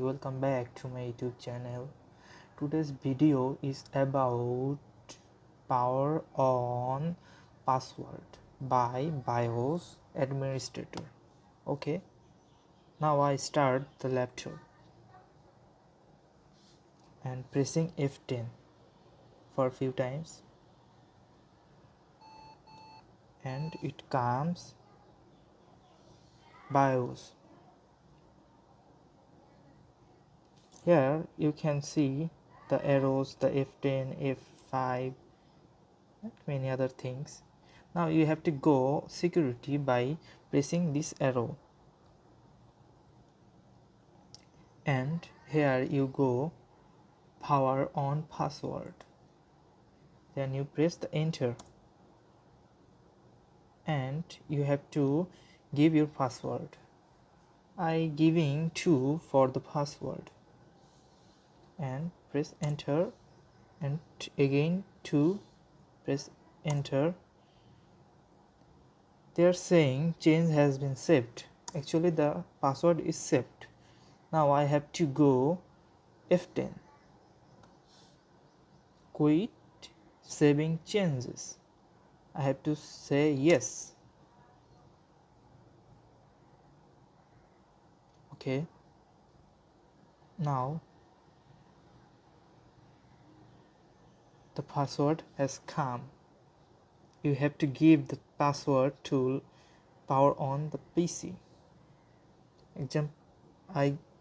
welcome back to my YouTube channel. Today's video is about power on password by BIOS administrator. Okay, now I start the laptop and pressing F10 for a few times, and it comes BIOS. Here you can see the arrows, the F10, F5, and many other things. Now you have to go security by pressing this arrow, and here you go power on password. Then you press the enter, and you have to give your password. I giving 2 for the password, and press enter, and again 2, press enter. They are saying change has been saved. Actually the password is saved. Now I have to go F10, quit saving changes. I have to say yes. Okay, now the password has come. You have to give the password to power on the PC.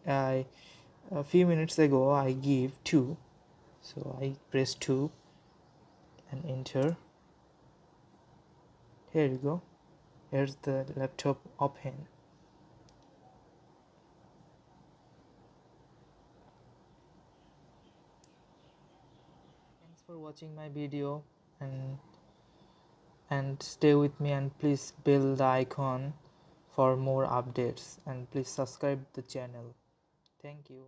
A few minutes ago I gave 2, so I press 2 and enter. Here you go. Here's the laptop open. Thanks for watching my video, and stay with me, and please bell the icon for more updates, and please subscribe the channel. Thank you.